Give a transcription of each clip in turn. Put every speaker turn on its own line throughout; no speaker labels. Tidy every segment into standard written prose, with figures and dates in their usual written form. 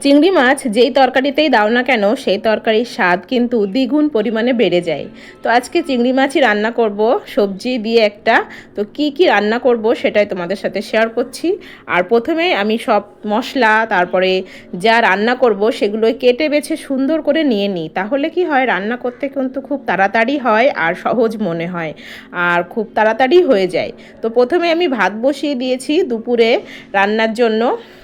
চিংড়ি মাছ যেই তরকারিতেই দাও না কেন সেই তরকারির স্বাদ কিন্তু দ্বিগুণ পরিমাণে বেড়ে যায়। তো আজকে চিংড়ি মাছই রান্না করব সবজি দিয়ে একটা। তো কি কি রান্না করব সেটাই তোমাদের সাথে শেয়ার করছি। আর প্রথমে আমি সব মশলা তারপরে যা রান্না করব সেগুলো কেটে বেছে সুন্দর করে নিয়ে নিই, তাহলে কি হয় রান্না করতে কিন্তু খুব তাড়াতাড়ি হয় আর সহজ মনে হয় আর খুব তাড়াতাড়ি হয়ে যায়। তো প্রথমে আমি ভাত বসিয়ে দিয়েছি দুপুরে রান্নার জন্য।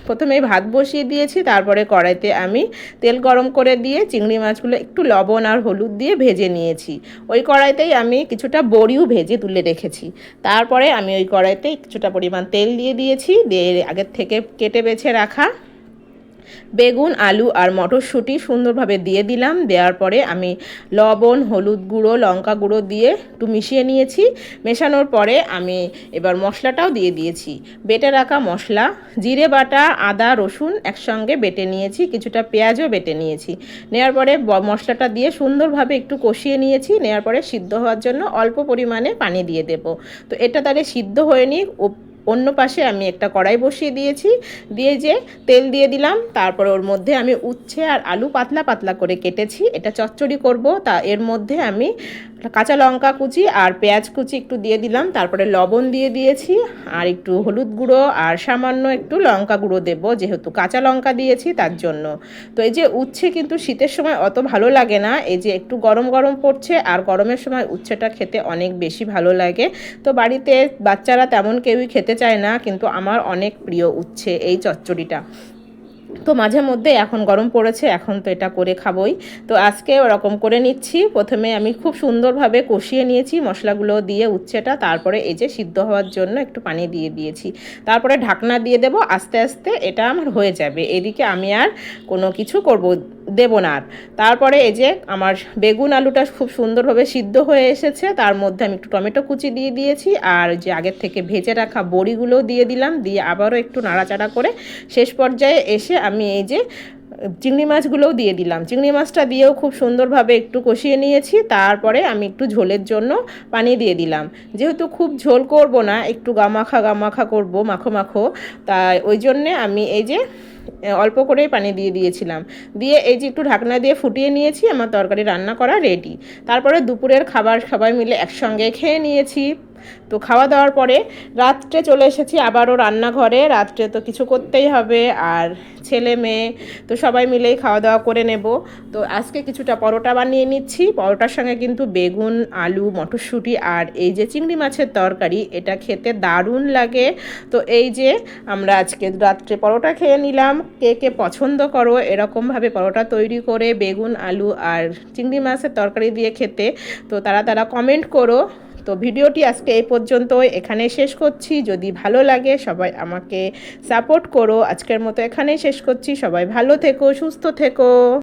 প্রথমে ভাত বসিয়ে দিয়েছি, তারপরে কড়াইতে আমি তেল গরম করে দিয়ে চিংড়ি মাছগুলো একটু লবণ আর হলুদ দিয়ে ভেজে নিয়েছি। ওই কড়াইতেই আমি কিছুটা বড়িও ভেজে তুলে রেখেছি। তারপরে আমি ওই কড়াইতে কিছুটা পরিমাণ তেল দিয়ে দিয়েছি, দিয়ে আগের থেকে কেটে বেছে রাখা বেগুন আলু আর মটরশুঁটি সুন্দরভাবে দিয়ে দিলাম। দেওয়ার পরে আমি লবণ হলুদ গুঁড়ো লঙ্কা গুঁড়ো দিয়ে একটু মিশিয়ে নিয়েছি। মেশানোর পরে আমি এবার মশলাটাও দিয়ে দিয়েছি, বেটে রাখা মশলা জিরে বাটা আদা রসুন একসঙ্গে বেটে নিয়েছি, কিছুটা পেঁয়াজও বেটে নিয়েছি। নেওয়ার পরে মশলাটা দিয়ে সুন্দরভাবে একটু কষিয়ে নিয়েছি। নেওয়ার পরে সিদ্ধ হওয়ার জন্য অল্প পরিমাণে পানি দিয়ে দেব। তো এটা তাহলে সিদ্ধ হয়ে নিক। অন্য পাশে আমি একটা কড়াই বসিয়ে দিয়েছি, দিয়ে যে তেল দিয়ে দিলাম। তারপর ওর মধ্যে আমি উচ্ছে আর আলু পাতলা পাতলা করে কেটেছি, এটা চচ্চড়ি করব। তা এর মধ্যে আমি কাঁচা লঙ্কা কুচি আর পেঁয়াজ কুচি একটু দিয়ে দিলাম। তারপরে লবণ দিয়ে দিয়েছি আর একটু হলুদ গুঁড়ো আর সামান্য একটু লঙ্কা গুঁড়ো দেবো, যেহেতু কাঁচা লঙ্কা দিয়েছি তার জন্য। তো এই যে উচ্ছে কিন্তু শীতের সময় অত ভালো লাগে না, এই যে একটু গরম গরম পড়ছে আর গরমের সময় উচ্ছেটা খেতে অনেক বেশি ভালো লাগে। তো বাড়িতে বাচ্চারা তেমন কেউই খেতে চায় না, কিন্তু আমার অনেক প্রিয় উচ্ছে এই চচ্চড়িটা। তো মাঝে মধ্যে এখন গরম পড়েছে, এখন তো এটা করে খাবোই। তো আজকে ওরকম করে নিচ্ছি। প্রথমে আমি খুব সুন্দরভাবে কষিয়ে নিয়েছি মশলাগুলো দিয়ে উচ্ছেটা, তারপরে এই যে সিদ্ধ হওয়ার জন্য একটু পানি দিয়ে দিয়েছি। তারপরে ঢাকনা দিয়ে দেব, আস্তে আস্তে এটা আমার হয়ে যাবে। এদিকে আমি আর কোনো কিছু দেব না আর। তারপরে এই যে আমার বেগুন আলুটা খুব সুন্দরভাবে সিদ্ধ হয়ে এসেছে, তার মধ্যে আমি একটু টমেটো কুচি দিয়ে দিয়েছি আর যে আগের থেকে ভেজে রাখা বড়িগুলোও দিয়ে দিলাম, দিয়ে আবারও একটু নাড়াচাড়া করে শেষ পর্যায়ে এসে আমি এই যে চিংড়ি মাছগুলোও দিয়ে দিলাম। চিংড়ি মাছটা দিয়েও খুব সুন্দরভাবে একটু কষিয়ে নিয়েছি। তারপরে আমি একটু ঝোলের জন্য পানি দিয়ে দিলাম, যেহেতু খুব ঝোল করব না, একটু গামাখা গামাখা করব, মাখো মাখো। তাই ওই জন্যে আমি এই যে অল্প করেই পানি দিয়ে দিয়েছিলাম। দিয়ে এই যে একটু ঢাকনা দিয়ে ফুটিয়ে নিয়েছি, আমার তরকারি রান্না করা রেডি। তারপরে দুপুরের খাবার সবাই মিলে একসঙ্গে খেয়ে নিয়েছি। তো খাওয়া দাওয়ার পরে রাত্রে চলে এসেছি আবারও রান্নাঘরে। রাত্রে তো কিছু করতেই হবে, আর ছেলে মেয়ে তো সবাই মিলেই খাওয়া দাওয়া করে নেব। তো আজকে কিছুটা পরোটা বানিয়ে নিচ্ছি। পরোটার সঙ্গে কিন্তু বেগুন আলু মটরশুঁটি আর এই যে চিংড়ি মাছের তরকারি, এটা খেতে দারুণ লাগে। তো এই যে আমরা আজকে রাত্রে পরোটা খেয়ে নিলাম। কে কে পছন্দ করো এরকমভাবে পরোটা তৈরি করে বেগুন আলু আর চিংড়ি মাছের তরকারি দিয়ে খেতে, তো তারা কমেন্ট করো। তো ভিডিওটি আজকে এই পর্যন্তই, এখানে শেষ করছি। যদি ভালো লাগে সবাই আমাকে সাপোর্ট করো। আজকের মতো এখানেই শেষ করছি। সবাই ভালো থেকো, সুস্থ থেকো।